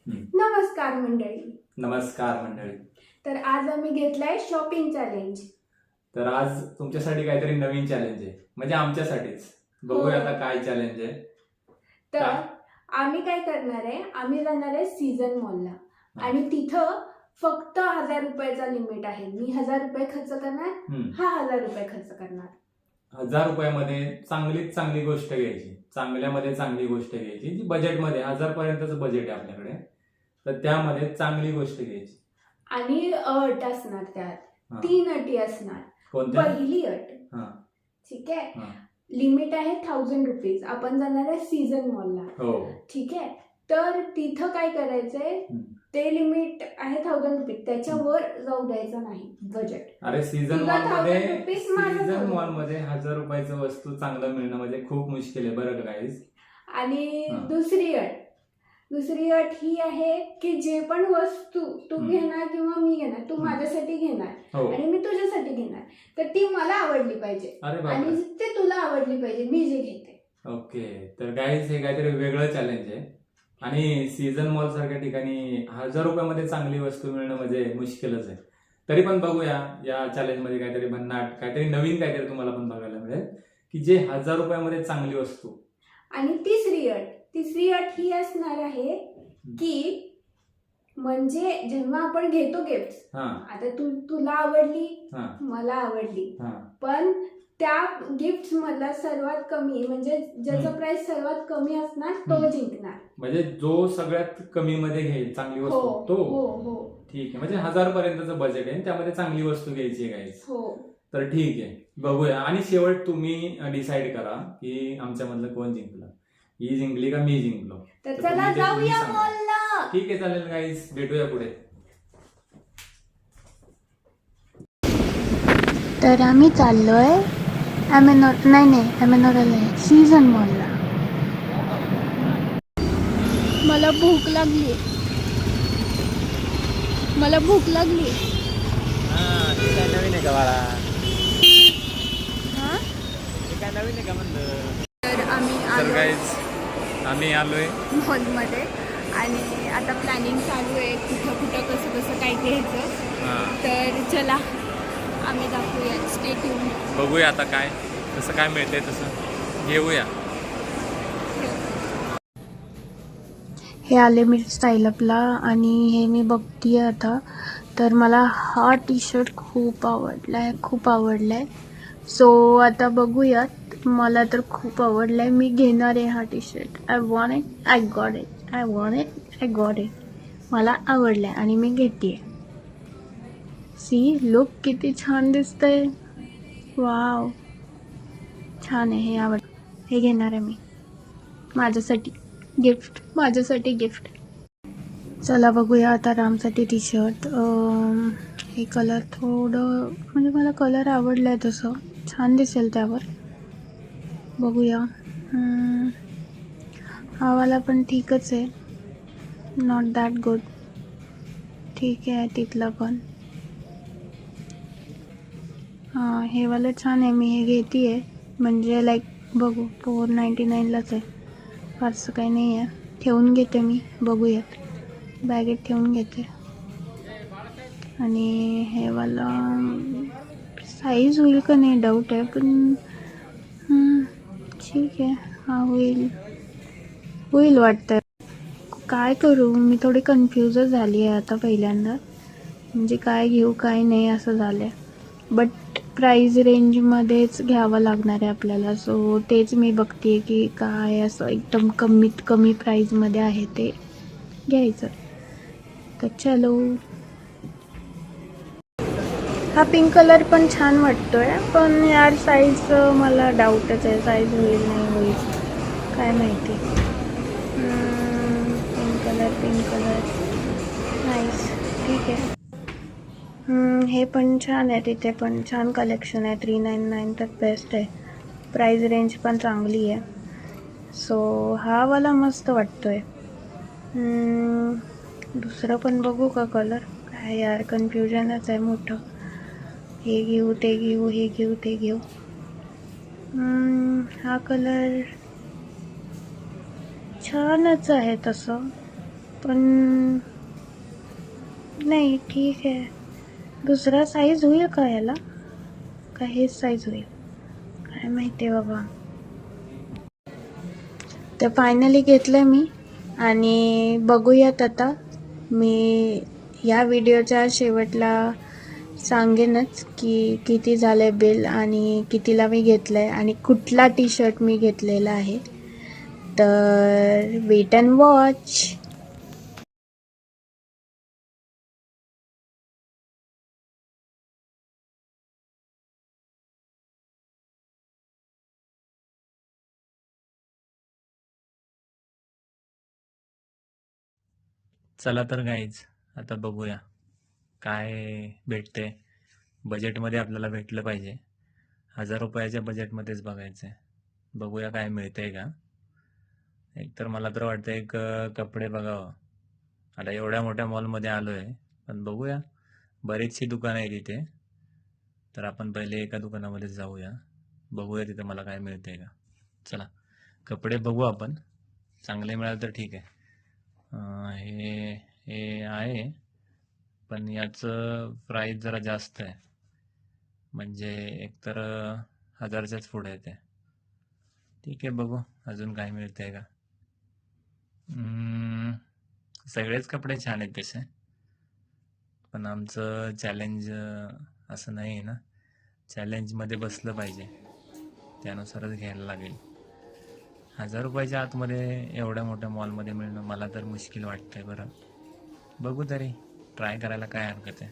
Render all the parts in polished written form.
नमस्कार मंडळी. नमस्कार मंडळी. तर आज आम्ही घेतलाय शॉपिंग चॅलेंज. तर आज तुमच्यासाठी काहीतरी नवीन चॅलेंज आहे, म्हणजे आमच्यासाठीच. बघूया आता काय चॅलेंज आहे. तर काय? आम्ही काय करणार आहे, आम्ही जाणार आहे सीझन मॉलला आणि तिथं फक्त 1000 रुपयाचा लिमिट आहे. मी 1000 रुपये खर्च करणार, हा 1000 रुपये खर्च करणार. 1000 रुपयामध्ये चांगलीत चांगली गोष्ट घ्यायची, चांगल्यामध्ये चांगली गोष्ट घ्यायची, जी बजेटमध्ये 1000 पर्यंतच बजेट आहे आपल्याकडे. तर त्यामध्ये चांगली गोष्ट घ्यायची आणि अट असणार, त्यात 3 अटी असणार. कोणत्या? पहिली अट, ठीक आहे, लिमिट आहे 1000 रुपीज. आपण जाणार आहे सीझन मॉलला. हो, ठीक आहे. तर तिथं काय करायचंय, ते लिमिट आहे 1000 रुपीज, त्याच्यावर जाऊ द्यायचं नाही बजेट. अरे सीझन मॉलमध्ये 1000 रुपयाचं वस्तू चांगलं मिळणं म्हणजे खूप मुश्किल आहे बरं गाईज. आणि दुसरी अट ही आहे की जे पण वस्तू तू घेणार किंवा मी घेणार, तू माझ्यासाठी घेणार आणि मी तुझ्यासाठी घेणार, तर ती मला आवडली पाहिजे आणि ते तुला आवडली पाहिजे मी जे घेते. ओके. तर गाईज हे काहीतरी वेगळं चॅलेंज आहे आणि सीझन मॉल सारख्या ठिकाणी 1000 रुपयामध्ये चांगली वस्तू मिळणं म्हणजे मुश्किलच आहे. तरी पण बघूया या चॅलेंज मध्ये काहीतरी भन्नाट, काहीतरी नवीन काहीतरी तुम्हाला पण बघायला मिळेल की जे 1000 रुपयामध्ये चांगली वस्तू. आणि तिसरी अट ही असणार आहे की म्हणजे जेव्हा आपण घेतो गिफ्ट, आता तुला आवडली, मला आवडली, पण त्या गिफ्ट मधला सर्वात कमी म्हणजे ज्याचं प्राइस सर्वात कमी असणार तो जिंकणार. म्हणजे जो सगळ्यात कमी मध्ये घेईल चांगली वस्तू तो. हो. ठीक आहे, म्हणजे 1000 पर्यंतचं बजेट आहे, त्यामध्ये चांगली वस्तू घ्यायची आहे गाईज. हो. तर ठीक आहे, बघूया. आणि शेवट तुम्ही डिसाईड करा की आमच्यामधलं कोण जिंकलं, ही जिंकली का मी जिंकलो. तर चला जाऊया मॉलला. ठीक आहे, चालेल गाईज, भेटूया पुढे. तर आम्ही चाललोय सीझन मॉलला. मला भूक लागली. काय नवीन आहे का बाळा? काय नवीन आहे का म्हणलं? तर आम्ही आलोय मॉलमध्ये आणि आता प्लॅनिंग चालू आहे कुठं कसं काय घ्यायचं. तर चला आम्ही दाखवूया, स्टे ट्यून. बघूया आता काय कसं काय मिळतंय तसं घेऊया. हे आले मी स्टाईलअपला आणि हे मी बघतीये आता. तर मला हा टी शर्ट खूप आवडलाय. सो आता बघूयात. मला तर खूप आवडलाय, मी घेणार आहे हा T shirt. I want it. मला आवडलाय आणि मी घेतेय. सी लुक किती छान दिसतंय. वाव, छान आहे. हे घेणार आहे मी माझ्यासाठी गिफ्ट. चला बघूया आता रामसाठी टी शर्ट. हे कलर थोडं म्हणजे मला कलर आवडलाय, तसं छान दिसेल त्यावर. बघूया. हा वाला पण ठीकच आहे, नॉट दॅट गुड. ठीक आहे तिथलं पण. हे वाला छान आहे, मी हे घेतेय. म्हणजे लाईक बघू 499लाच आहे, फारसं काही नाही आहे. ठेवून घेते मी, बघूयात. बॅगेत ठेवून घेते. आणि हे वाला साईज होईल का नाही डाऊट आहे, पण ठीक आहे. हा होईल वाटतं. काय करू, मी थोडी कन्फ्यूजच झाली आहे आता पहिल्यांदा, म्हणजे काय घेऊ काय नाही असं झालं आहे. बट प्राईज रेंजमध्येच घ्यावं लागणार आहे आपल्याला. सो तेच मी बघते की काय असं एकदम कमीत कमी प्राईजमध्ये आहे ते घ्यायचं. तर चलो. हा पिंक कलर पण छान वाटतोय, पण यार साईज मला डाऊटच आहे, साईज होईल नाही होईल काय माहिती. पिंक कलर नाईस, ठीक आहे. हे पण छान आहे, तिथे पण छान कलेक्शन आहे. 399 तर बेस्ट आहे, प्राईज रेंज पण चांगली आहे. सो हा वाला मस्त वाटतोय. दुसरं पण बघू का कलर. काय यार कन्फ्युजनच आहे मोठं. हे घेऊ ते घेऊ. हा कलर छानच आहे तसं, पण नाही ठीक आहे. दुसरा साईज होईल का याला, का हेच साईज होईल काय माहिती बाबा. तर फायनली घेतलं मी आणि बघूयात आता. मी या व्हिडिओच्या शेवटला सांगेनच की किती झालंय बिल आणि कितीला मी घेतलंय आणि कुठला टी शर्ट मी घेतलेला आहे. तर वेट अँड वॉच. चला तर गाईज, आता बघूया काय भेटते. बजेटमध्ये आपल्याला भेटलं पाहिजे. 1000 रुपयाच्या बजेटमध्येच बघायचं आहे. बघूया काय मिळतंय का. एकतर मला तर वाटतं एक कपडे बघावं. आता एवढ्या मोठ्या मॉलमध्ये आलो आहे, पण बघूया. बरीचशी दुकानं आहे तिथे. तर आपण पहिले एका दुकानामध्ये जाऊया, बघूया तिथे मला काय मिळतंय का. चला कपडे बघू आपण. चांगले मिळाले तर ठीक आहे. हे हे आहे, पण याचं प्राईस जरा जास्त आहे. म्हणजे एकतर 1000च्याच पुढे येते. ठीक आहे, बघू अजून काय मिळतंय का. सगळेच कपडे छान आहेत तसे, पण आमचं चॅलेंज असं नाही आहे ना. चॅलेंजमध्ये बसलं पाहिजे, त्यानुसारच घ्यायला लागेल. 1000 रुपयाच्या आतमध्ये एवढ्या मोठ्या मॉलमध्ये मिळणं मला तर मुश्किल वाटतंय. बरं बघू, तरी ट्राय करायला काय हरकत आहे.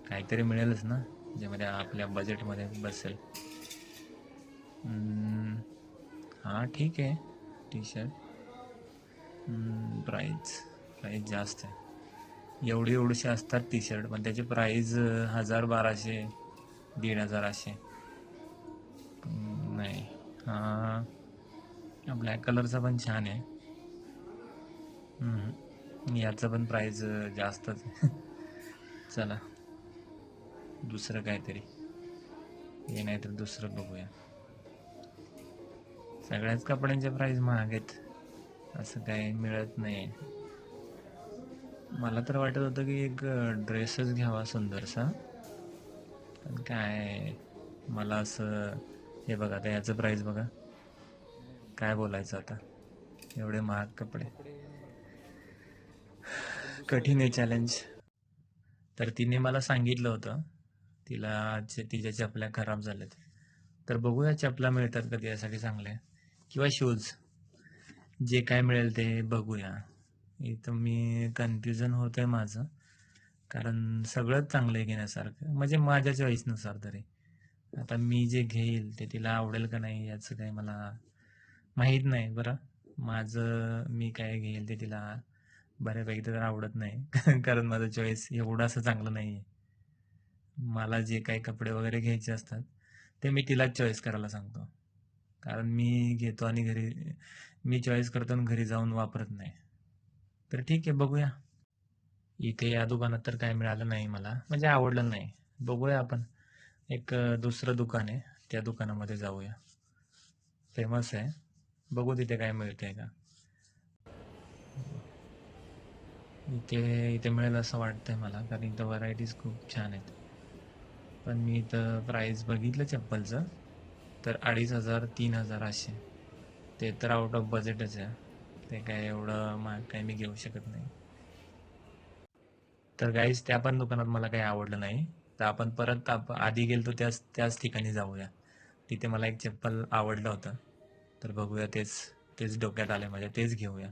काहीतरी मिळेलच ना ज्यामध्ये आपल्या बजेटमध्ये बसेल. हां ठीक आहे. टी शर्ट प्राईस जास्त आहे. एवढीशी असतात टी शर्ट, पण त्याची प्राईस 1000-1200, 1500 असे. नाही, हा ब्लॅक कलरचा पण छान आहे. याचं पण प्राईस जास्तच आहे. चला दुसरं काहीतरी, हे नाही तर दुसरं बघूया. सगळ्याच कपड्यांचे प्राईस महाग आहेत, असं काही मिळत नाही. मला तर वाटत होतं की एक ड्रेसच घ्यावा सुंदरसा, पण काय मला असं. हे बघा आता याचं प्राईस बघा, काय बोलायचं आता. एवढे महाग कपडे, कठीण आहे चॅलेंज. तर तिने मला सांगितलं होतं तिच्या चपल्या खराब झाल्यात, तर बघूया चपला मिळतात का त्यासाठी चांगल्या, किंवा शूज, जे काय मिळेल ते बघूया. इथं मी कन्फ्युजन होतंय माझं, कारण सगळंच चांगलं आहे घेण्यासारखं, म्हणजे माझ्या चॉईसनुसार तरी. आता मी जे घेईल ते तिला आवडेल का नाही याचं काही मला माहीत नाही. बरं मी काय घेईल ते तिला बऱ्यापैकी तर आवडत नाही. कारण माझं चॉईस एवढं असं चांगलं नाही आहे. मला जे काही कपडे वगैरे घ्यायचे असतात ते मी तिलाच चॉईस करायला सांगतो, कारण मी घेतो आणि मी चॉईस करतो आणि घरी जाऊन वापरत नाही. तर ठीक आहे, बघूया. इथे या दुकानात तर काय मिळालं नाही मला, म्हणजे आवडलं नाही. बघूया आपण एक दुसरं दुकान आहे, त्या दुकानामध्ये जाऊया. फेमस आहे, बघू तिथे काय मिळतंय का. इथे मिळेल असं वाटतंय मला, कारण इथं व्हरायटीज खूप छान आहेत. पण मी इथं प्राईस बघितलं चप्पलचं, तर 2500-3000 असे. ते तर आउट ऑफ बजेटच आहे. ते काय एवढं महाग काही मी घेऊ शकत नाही. तर गाईज त्या पण दुकानात मला काही आवडलं नाही, तर आपण परत आधी गेलतो त्याच ठिकाणी जाऊया. तिथे मला एक चप्पल आवडलं होतं, तर बघूया. तेच तेच डोक्यात आलं माझ्या, तेच घेऊया.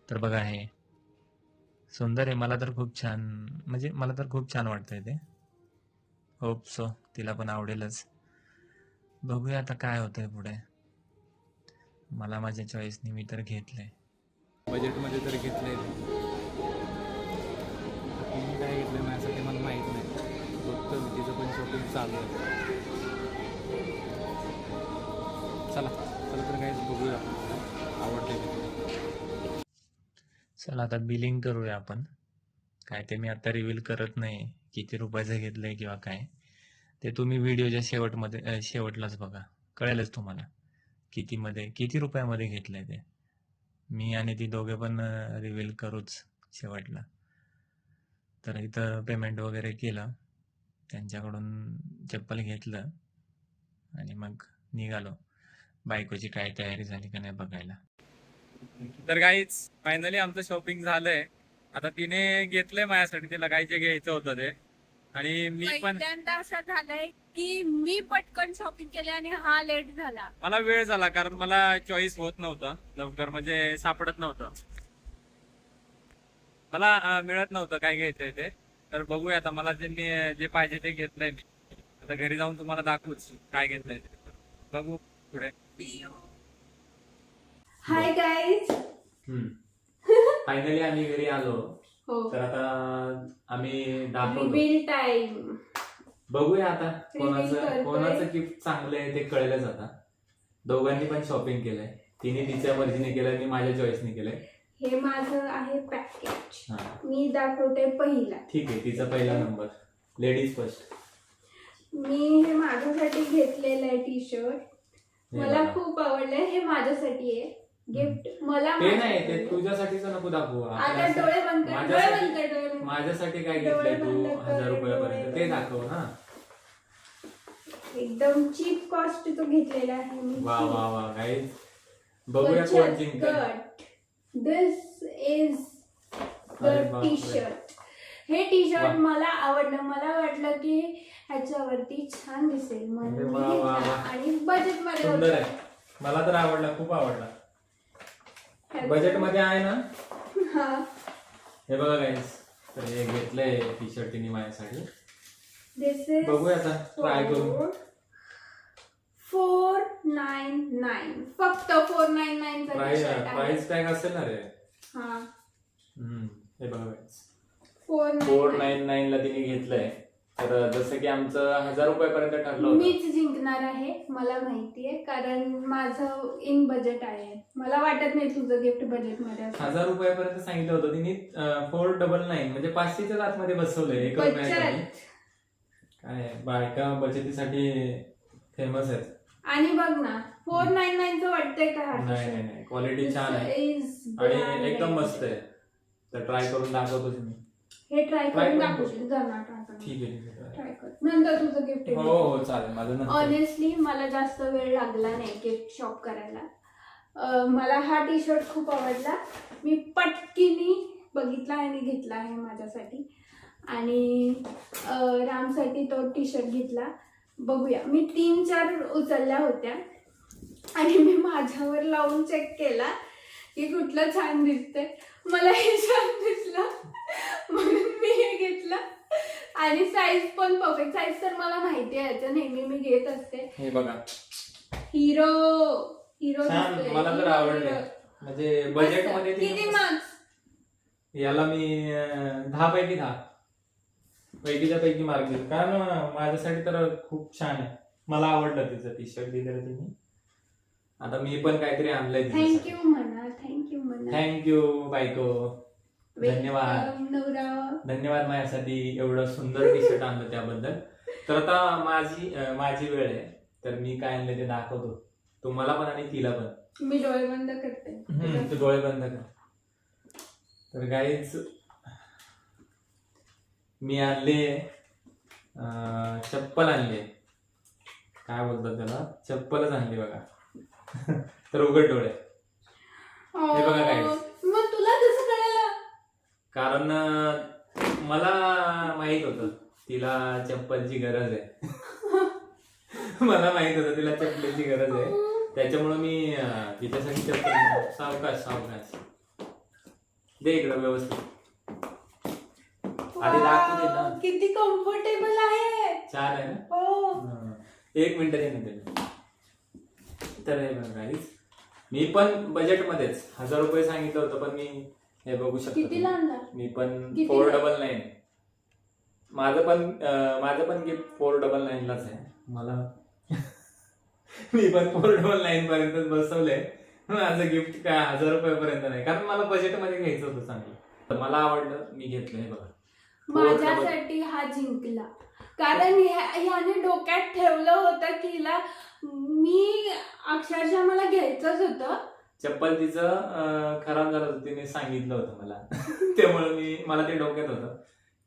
तर बघा, हे सुंदर आहे. मला तर खूप छान, म्हणजे मला तर खूप छान वाटतंय ते. होप सो तिला पण आवडेलच. बघूया आता काय होतंय पुढे. मला माझ्या चॉईसने मी तर घेतलंय, बजेटमध्ये तर घेतलंय. मी काय घेतलं माझ्यासाठी मला माहीत नाही. फक्त तिचं पण शॉपिंग चालू आहे. चला चला तर काय बघूया आवडते ते. चला आता बिलिंग करूया आपण. काय ते मी आता रिव्हील करत नाही किती रुपयाचं घेतलंय किंवा काय. ते तुम्ही व्हिडिओच्या शेवटलाच बघा, कळेलच तुम्हाला किती रुपयामध्ये घेतलंय ते. मी आणि ती दोघे पण रिव्हील करूच शेवटला. तर इथं पेमेंट वगैरे केलं, त्यांच्याकडून चप्पल घेतलं आणि मग निघालो. बायकोची काय तयारी झाली का नाही बघायला. तर काहीच फायनली आमचं शॉपिंग झालंय. आता तिने घेतलंय माझ्यासाठी, तिला काय जे घ्यायचं होतं ते. आणि मी पण पहिल्यांदा असं झालंय की मी पटकन शॉपिंग केली आणि हा लेट झाला. मला वेळ झाला, कारण मला चॉईस होत नव्हतं लवकर, म्हणजे सापडत नव्हतं मला, मिळत नव्हतं काय घ्यायचंय ते. तर बघूया आता, मला जे पाहिजे ते घेतलंय मी. आता घरी जाऊन तुम्हाला दाखवूच काय घेतलंय ते. बघू पुढे. Hi guys. फायनली आम्ही घरी आलो. हो, तर आता आम्ही दाखवतो. Reveal time. बघूया आता Reveal करतोय. कोणाचं गिफ्ट चांगलं आहे ते कळलंच आता. दोघांनी पण शॉपिंग केलंय. तिने तिच्या मर्जीने केलंय, मी माझ्या चॉईसने केलंय. हे माझं आहे पॅकेज. हा मी दाखवते पहिला. ठीक आहे, तिचा पहिला नंबर. Ladies first. मी हे माझ्यासाठी घेतलेलं आहे टी शर्ट. मला खूप आवडलंय. हे माझ्यासाठी आहे गिफ्ट. मला ते नाही, ते तुझ्यासाठीच नको दाखवू. आता डोळे बंद कर, डोळे बंद कर, डोळे बंद कर. माझ्यासाठी काय डोळे घेतलंय तू बंद कर, 1000 रुपयापर्यंत डोळे ते बंद दाखव ना. एकदम चीप कॉस्ट तो घेतलेला आहे मी. वा वा वा गाईज, बघूया कोण जिंकेल. दिस इज द अरे बापरे. T shirt. हे टी वा. शर्ट मला आवडलं. मला वाटलं की ह्याच्यावरती छान दिसेल म्हणून अरे मी वा, वा, घेतला. वा. आणि बजेट मध्ये सुंदर आहे. होतं. मला तर आवडला, खूप आवडला. बजेट मध्ये आहे ना. हा, हे बघा गाईज, तर हे घेतलंय टी शर्ट तिने माझ्यासाठी. दिस इज बघूया आता, ट्राय करून. 499. फक्त 499 चा टी शर्ट आहे. प्राइस टॅग असेल ना रे. हा, हे बघा गाईज, 499. 499 ला तिने घेतलंय. तर जसं की आमचं 1000 रुपयापर्यंत ठरलं होतं. मीच जिंकणार आहे, मला माहितीये, कारण माझं इन बजेट आहे. मला वाटत नाही तुझं गिफ्ट बजेट मध्ये असेल. 1000 रुपयापर्यंत सांगितलं होतं तिने. 499 म्हणजे 500च्याच आतमध्ये बसवलंय. 1 रुपयासाठी. बचत. काय बायका बचतीसाठी फेमस आहेत. आणि बघ ना, 499 चं वाटतंय का हा नाही नाही नाही, क्वालिटी छान आहे is आणि brand एकदम आहे. मस्त आहे. तर ट्राय करून दाखवतो तुम्ही. हे ट्राय Try करून करून दाखवशील. जर ना ट्राय कर. ठीक आहे, ठीक आहे. ट्राय कर, नंतर तुझं गिफ्ट. हो हो चालेल, माझं नंतर. ऑनेस्टली मला जास्त वेळ लागला नाही गिफ्ट शॉप करायला. मला हा टी शर्ट खूप आवडला. मी पटकीने बघितला आणि घेतला आहे माझ्यासाठी. आणि रामसाठी तो टी शर्ट घेतला. बघूया, मी 3-4 उचलल्या होत्या आणि मी माझ्यावर लावून चेक केला की कुठलं छान दिसतंय. मला हे छान दिसलं म्हणून मी हे घेतलं. आणि साईज पण परफेक्ट. साईज तर मला माहिती आहे, याचं नेहमी मी घेत असते. हे बघा, हिरो हिरो छान, दिसतोय. मला तर हिरो, आवडले. हिरो. म्हणजे बजेट मध्ये किती तिने मार्क्स? याला मी 10 पैकी 10 पैकीच्या पैकी मार्क देईल, कारण माझ्यासाठी तर खूप छान आहे. मला आवडलं तिचं टी शर्ट दिलेलं तिने. आता मी पण काहीतरी आणलंय. थँक्यू म्हणा, थँक्यू म्हणा. थँक्यू बायको, धन्यवाद. Welcome, नवरा. धन्यवाद माझ्यासाठी एवढं सुंदर टी शर्ट आणलं त्याबद्दल. तर आता माझी वेळ आहे. तर मी काय आणलं ते दाखवतो तुम्हाला पण आणि तिला पण. मी डोळे बंद करते. तू डोळे बंद कर. तर गाईज, मी आणले चप्पल आणले. काय बोलतात त्याला, चप्पलच आणली बघा. तर उघड डोळे. हे बघा guys. मग तुला कसं कळलं? कारण मला माहित होतं तिला चप्पलची गरज आहे. मला माहित होतं तिला चप्पलची गरज आहे, त्याच्यामुळे मी तिच्यासाठी चप्पल. सावकाश सावकाश दे इकडं व्यवस्थित. आधी दाखवू दे ना. किती कम्फर्टेबल आहे. छान आहे ना. हो. 1 मिनिट दे ना. तर हे बघा guys, मी पण बजेटमध्येच 1000 रुपये सांगितलं होतं, पण मी हे बघू किती शकतो. आणला? मी पण किती 499. माझं पण गिफ्ट 499 लाच आहे. मला मी पण 499 पर्यंत बसवलंय. माझं गिफ्ट काय 1000 रुपयापर्यंत नाही, कारण मला बजेटमध्ये घ्यायचं होतं चांगलं. तर मला आवडलं, मी घेतलंय बघा. माझ्यासाठी हा जिंकला, कारण ह्याने डोक्यात ठेवलं होतं की हिला, मी अक्षरशः मला घ्यायचंच होतं. चप्पल तिचं खराब झालं होतं, तिने सांगितलं होतं मला. त्यामुळे मला ते डोक्यात होतं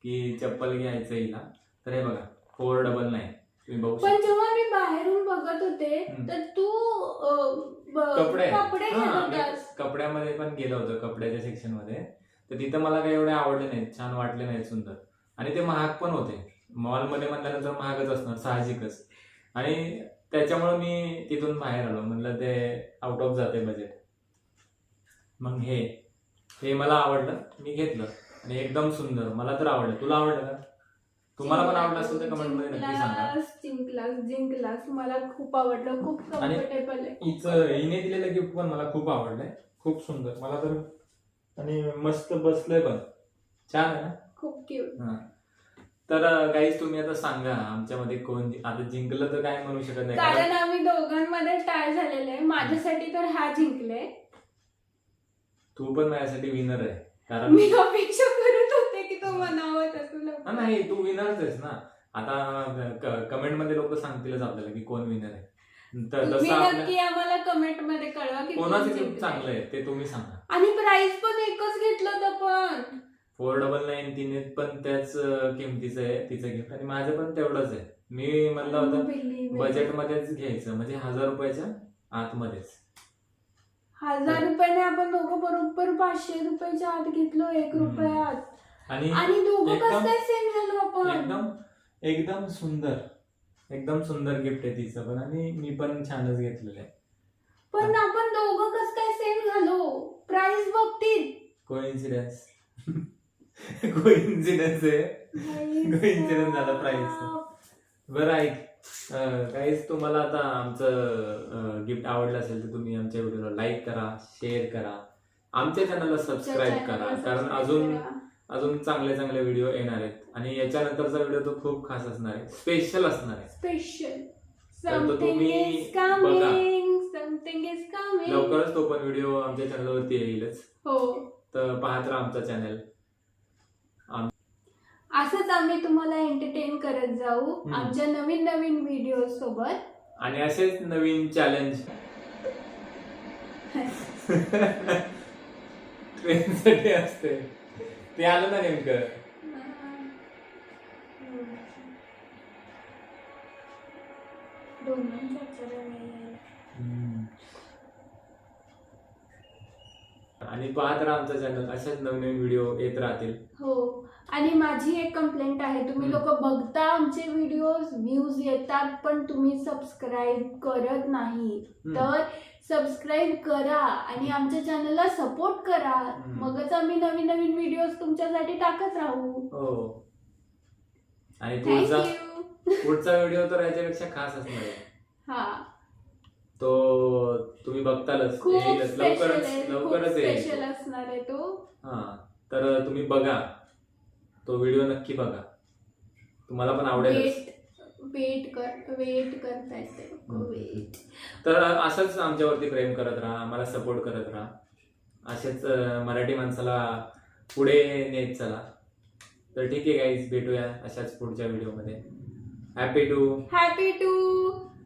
की चप्पल घ्यायचं हिला. तर हे बघा 499 तुम्ही बघू पण शकता. जेव्हा मी बाहेरून बघत होते तर तू कपडे कपडे घेत हा, होतास. कपड्यामध्ये पण गेलं होतं कपड्याच्या सेक्शन मध्ये. तर तिथं मला काही एवढे आवडले नाहीत, छान वाटले नाहीत, सुंदर. आणि ते महाग पण होते. मॉलमध्ये म्हणल्यानंतर महागच असणार साहजिकच. आणि त्याच्यामुळे मी तिथून बाहेर आलो, म्हणलं ते आउट ऑफ जाते बजेट. मग हे मला आवडलं, मी घेतलं आणि एकदम सुंदर. मला तर आवडलं. तुला आवडलं का? तुम्हाला पण आवडलं असेल तर कमेंट मध्ये नक्की सांगा. जिंकलास मला खूप आवडलं, खूप आणि कम्फर्टेबल आहे. हिने दिलेलं गिफ्ट पण मला खूप आवडलंय, खूप सुंदर मला तर. आणि मस्त बसलंय पण, छान आहे ना. खूप क्यूट. हा. तर गाईज तुम्ही आता सांगा आमच्यामध्ये कोण आता जिंकलं तर काय म्हणू शकत नाही, कारण आम्ही दोघांमध्ये टाय झालेले आहे. माझ्यासाठी तर हा जिंकले. तू पण माझ्यासाठी विनर आहे. कारण मी अपेक्षा करत होते की तो म्हणावं तसं हा, नाही तू विनरच आहेस ना. आता कमेंट मध्ये लोक सांगतीलच आपल्याला की कोण विनर आहे. तर तुम्ही तसं आपल्या नक्की आम्हाला कमेंट मध्ये कळवा की कोण कोणाचं जिंकले. गिफ्ट चांगलं आहे ते तुम्ही सांगा. आणि प्राइस पण एकच घेतलं होतं पण 499 तिने पण त्याच किमतीचं आहे तिचं गिफ्ट, आणि माझं पण तेवढंच आहे. मी म्हणलं होतं बजेटमध्येच घ्यायचं, म्हणजे 1000 रुपयाच्या आतमध्येच. 1000 रुपयाने आपण दोघं बरोबर 500 रुपयाच्या आत घेतलो, 1 रुपयात. आणि दोघं कसं काय सेम झालो आपण. एकदम सुंदर गिफ्ट आहे तिचं पण, आणि मी पण छानच घेतलेलं आहे. पण आपण दोघं कसं काय सेम झालो प्राइस बाबतीत. कोइन्सिडन्स आहे. Coincidence झाला प्राइसचं. बरं ऐक काहीच, तुम्हाला आता आमचं गिफ्ट आवडलं असेल तर तुम्ही आमच्या व्हिडिओला लाईक करा, शेअर करा, आमच्या चॅनलला सबस्क्राईब करा. कारण अजून चांगले व्हिडिओ येणार आहेत. आणि याच्यानंतरचा व्हिडिओ तो खूप खास असणार आहे, स्पेशल असणार आहे. स्पेशल तर तो तुम्ही समथिंग इज कमिंग. लवकरच तो पण व्हिडिओ आमच्या चॅनलवरती येईलच. हो, तर पाहत राहा आमचा चॅनल. असंच आम्ही तुम्हाला एंटरटेन करत जाऊ आमच्या नवीन व्हिडिओ सोबत. आणि असेच नवीन चॅलेंज ट्रेनसाठी असते. ते आलं ना नेमकं. आणि पाहत राहा आमचा चॅनल, असेच नवीन व्हिडिओ येत राहतील. हो. आणि माझी एक कंप्लेंट आहे, तुम्ही लोक बघता आमचे व्ह्यूज येतात पण तुम्ही सबस्क्राईब करत नाही. तर सबस्क्राईब करा आणि आमच्या चॅनलला सपोर्ट करा, मगच आम्ही नवीन व्हिडिओज तुमच्यासाठी टाकत राहू. हो. आणि थँक्यू. पुढचा व्हिडिओ तर याच्यापेक्षा खास असणार आहे. हा, तो तुम्ही बघतालच, खूप लवकरच स्पेशल असणार आहे तो. हा, तर तुम्ही बघा तो व्हिडिओ, नक्की बघा, तुम्हाला पण आवडेल. वेट करता येते. तर असंच आमच्यावरती प्रेम करत राहा, आम्हाला सपोर्ट करत राहा. असेच मराठी माणसाला पुढे नेत चला. तर ठीक आहे गाईज, भेटूया अशाच पुढच्या व्हिडिओमध्ये. Happy to